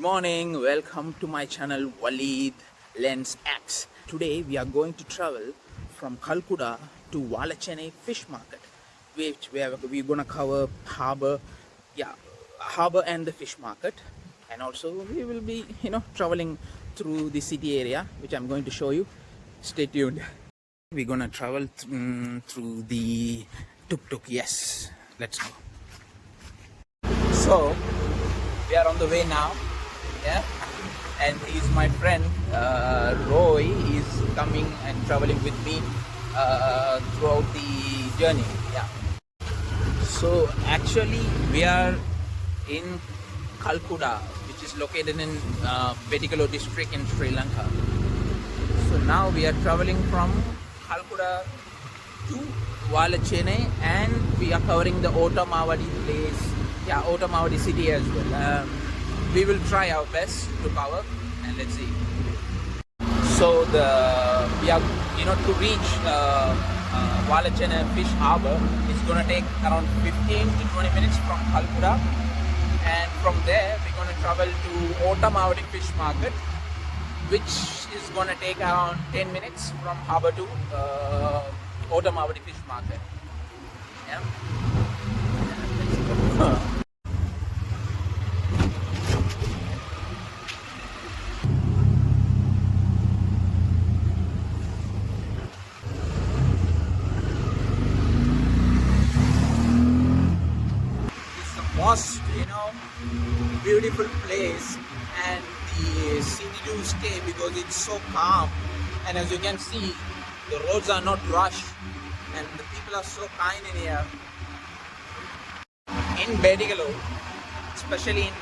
morning, welcome to my channel Walid Lens X. Today we are going to travel from Pasikudah to Valachennai fish market, which we're gonna cover harbor and the fish market, and also we will be traveling through the city area, which I'm going to show you. Stay tuned. We're gonna travel through the tuk-tuk. Yes, let's go. So we are on the way now, and he's my friend Roy. Is coming and traveling with me throughout the journey. So actually we are in Pasikudah, which is located in Batticaloa district in Sri Lanka. So now we are traveling from Pasikudah to Valachennai, and we are covering the Otamavadi place, Otamavadi city as well. We will try our best to cover, and let's see. So we are to reach Valachennai fish harbor. It's gonna take around 15 to 20 minutes from Pasikudah, and from there we're gonna travel to Otamavadi fish market, which is gonna take around 10 minutes from harbor to Otamavadi fish market. Most beautiful place, and the city to stay because it's so calm, and as you can see, the roads are not rushed, and the people are so kind in here. In Batticaloa, especially in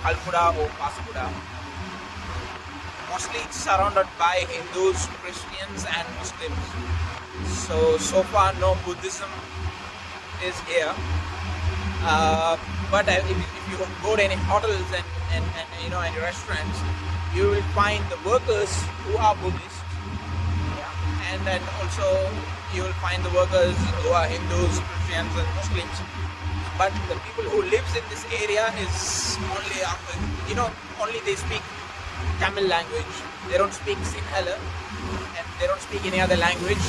Pasikudah or Pasikudah, mostly it's surrounded by Hindus, Christians, and Muslims. So far no Buddhism is here. But if you go to any hotels and any restaurants, you will find the workers who are Buddhist, and then also you will find the workers who are Hindus, Christians, and Muslims. But the people who lives in this area is only they speak Tamil language. They don't speak Sinhala, and they don't speak any other language.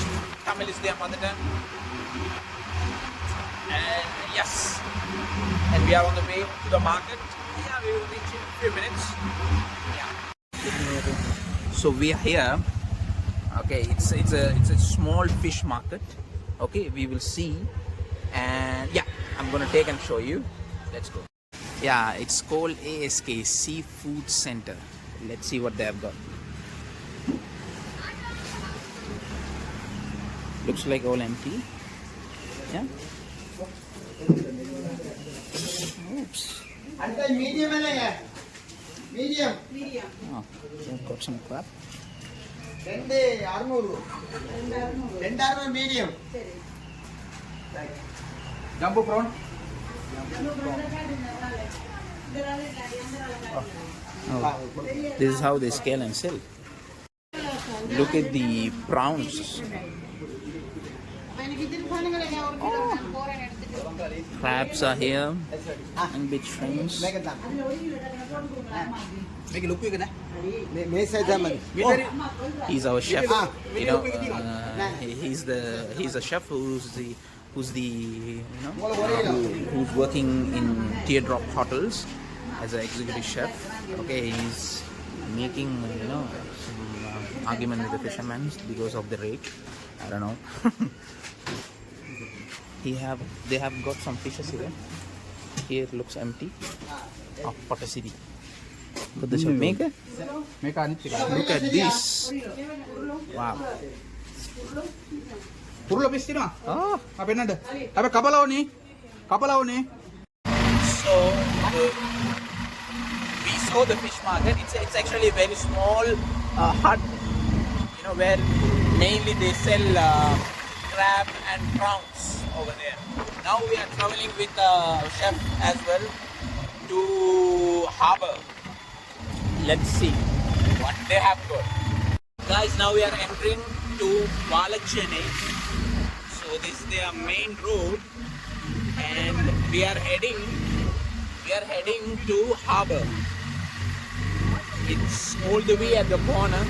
Tamil is their mother tongue. And yes, and we are on the way to the market. We will reach in a few minutes. So we are here. Okay, it's a small fish market. Okay, we will see, and I'm gonna take and show you. Let's go. It's called ASK Seafood Center. Let's see what they have got. Looks like all empty. Oops. Medium. Oh, they've got some crab. Medium. Jumbo prawn. Oh, this is how they scale and sell. Look at the prawns. Crabs are here, and big shrimps. He's our chef. He's a chef who's working in teardrop hotels as an executive chef. Okay, he's making some argument with the fishermen because of the rate. I don't know. They have got some fishes here. Here it looks empty. Oh, Patasiri. But the chef maker. Look at this. Wow. Oh. So we saw the fish market. It's actually a very small hut, where mainly they sell crab and prawns over there. Now we are traveling with the chef as well to harbor. Let's see what they have got. Guys, now we are entering to Valachennai. So this is their main road, and we are heading we are heading to harbor. It's all the way at the corner.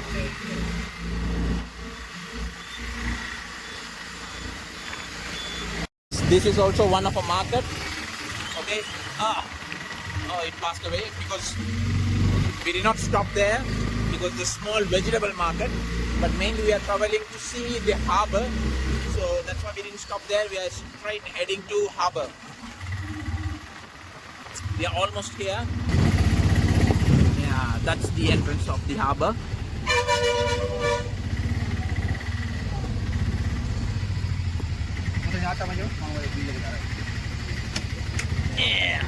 This is also one of a market. Okay. Oh, it passed away because we did not stop there because the small vegetable market. But mainly we are traveling to see the harbor. So that's why we didn't stop there. We are straight heading to harbor. We are almost here. Yeah, that's the entrance of the harbor. Yeah.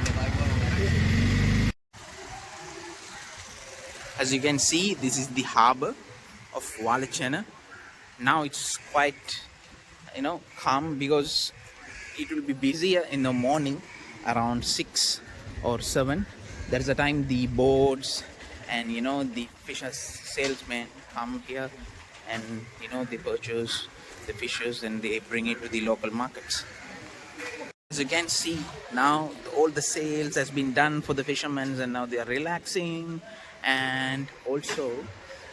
As you can see, this is the harbor of Walachana. Now it's quite, calm because it will be busier in the morning around 6 or 7. There's a time the boats and the fishes salesmen come here and they purchase the fishes and they bring it to the local markets. As you can see, now all the sales has been done for the fishermen and now they are relaxing. And also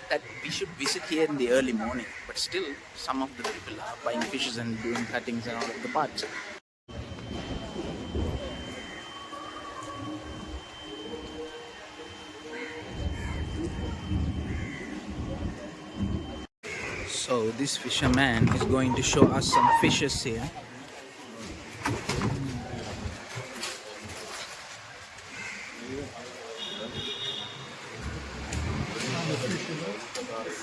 that we should visit here in the early morning, but still some of the people are buying fishes and doing cuttings and all of the parts. So this fisherman is going to show us some fishes here.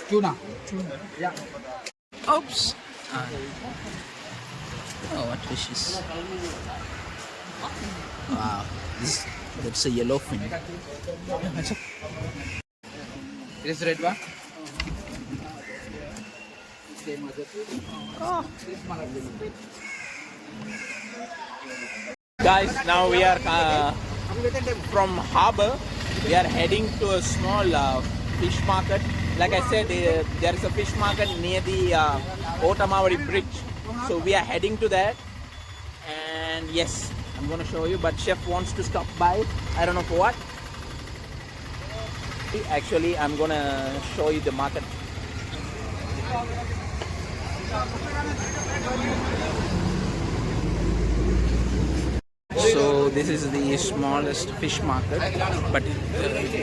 Tuna. Yeah. Oops. Oh, what fishes? Wow. That's a yellowfin. It is red one. Oh. Guys, now we are from harbor. We are heading to a small fish market. Like I said, there is a fish market near the Otamawadi bridge. So we are heading to that. And yes, I'm going to show you. But chef wants to stop by. I don't know for what. Actually, I'm going to show you the market. So this is the smallest fish market, but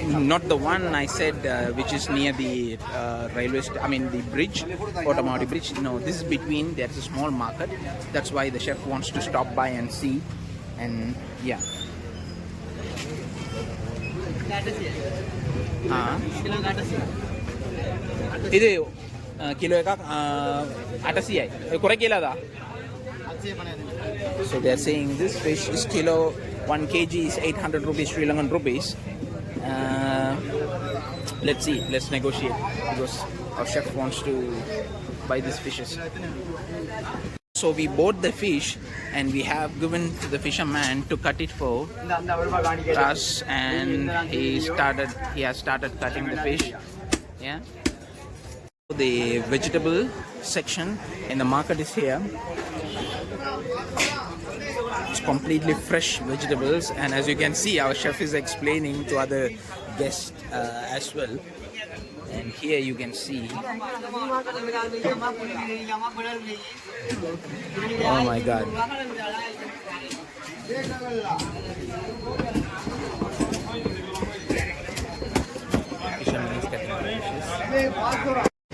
not the one I said which is near the the bridge, Otamawadi bridge. No, this is between. There's a small market. That's why the chef wants to stop by and see. And yeah. ಇದು kilo එකක් 800යි. කොරේ කියලාද? So they are saying this fish is kilo 1 kg is 800 rupees Sri Lankan rupees. Let's see, let's negotiate because our chef wants to buy these fishes. So we bought the fish and we have given to the fisherman to cut it for us, and he has started cutting the fish. Yeah. The vegetable section in the market is here. It's completely fresh vegetables, and as you can see, our chef is explaining to other guests as well. And here you can see. Oh my God.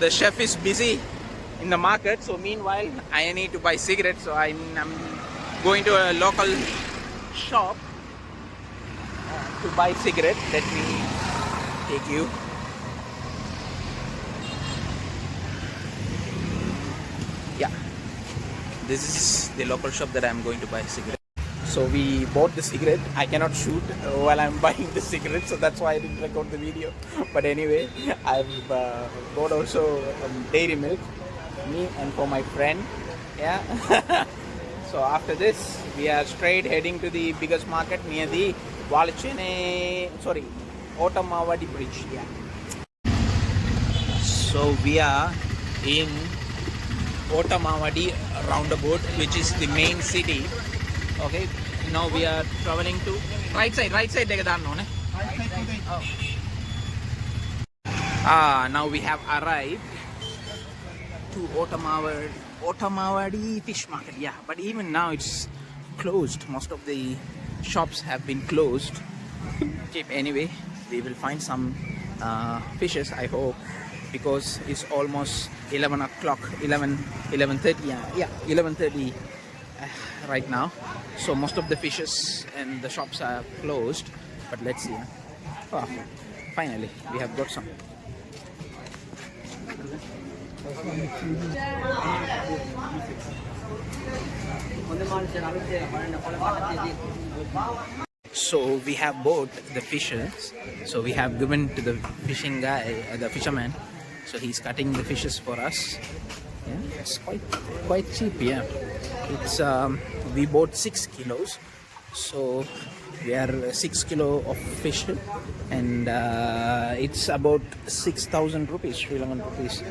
The chef is busy in the market, so meanwhile I need to buy cigarettes, so I'm going to a local shop to buy cigarettes. Let me take you. Yeah, this is the local shop that I'm going to buy cigarettes. So we bought the cigarette. I cannot shoot while I'm buying the cigarette, so that's why I didn't record the video. But anyway, I've bought also dairy milk, me and for my friend. Yeah. So after this, we are straight heading to the biggest market near the Otamawadi bridge. Yeah. So we are in Otamawadi roundabout, which is the main city. Okay, Now we are traveling to right side take that no. Now we have arrived to Otamawadi fish market. Yeah, but even now it's closed. Most of the shops have been closed. Anyway, we will find some fishes, I hope, because it's almost 11 o'clock, 11:30. Yeah, 11:30 right now. So most of the fishes and the shops are closed. But let's see. Oh, finally, we have got some. So we have bought the fishes. So we have given to the fishing guy, the fisherman. So he's cutting the fishes for us. Yeah, it's quite cheap. Yeah, it's we bought 6 kilos. So we are 6 kilo of fish, and it's about 6,000 rupees, Sri Lankan rupees.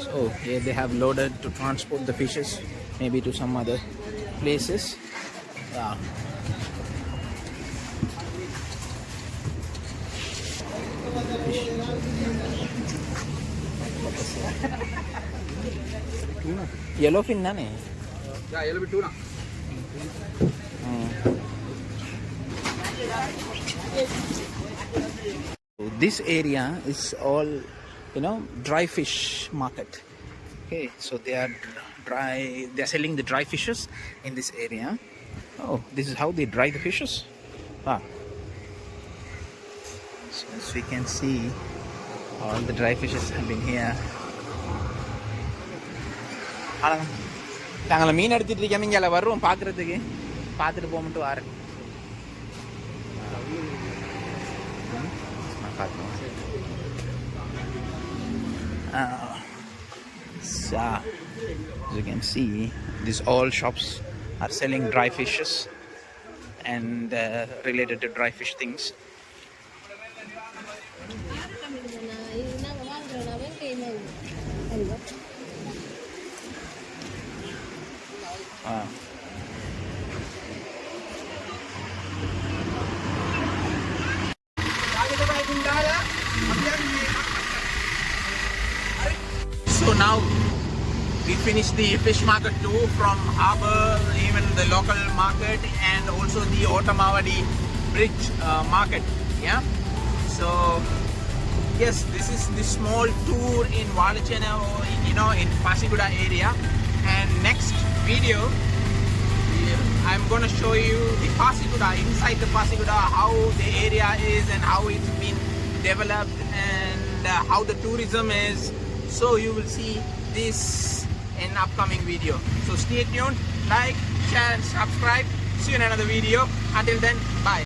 So here they have loaded to transport the fishes, maybe to some other places. Wow. Yellowfin nane? Yeah, yellow tuna. This area is all, dry fish market. Okay, so they are selling the dry fishes in this area. Oh, this is how they dry the fishes. Wow. So as we can see, all the dry fishes have been here. நாங்கள் மீன் எடுத்துட்டு இருக்கோம், இங்கே வருவோம் பார்க்குறதுக்கு, பார்த்துட்டு போகட்டு வாரேன். So, as you can see, these all shops are selling dry fishes and related to dry fish things. So now we finished the fish market too, from harbour, even the local market, and also the Otamawadi bridge market. Yeah. So yes, this is the small tour in Valachena, in Pasikuda area. And next video, I'm going to show you the Pasikuda, inside the Pasikuda, how the area is and how it's been developed, and how the tourism is. So you will see this in upcoming video. So stay tuned, like, share and subscribe. See you in another video. Until then, bye.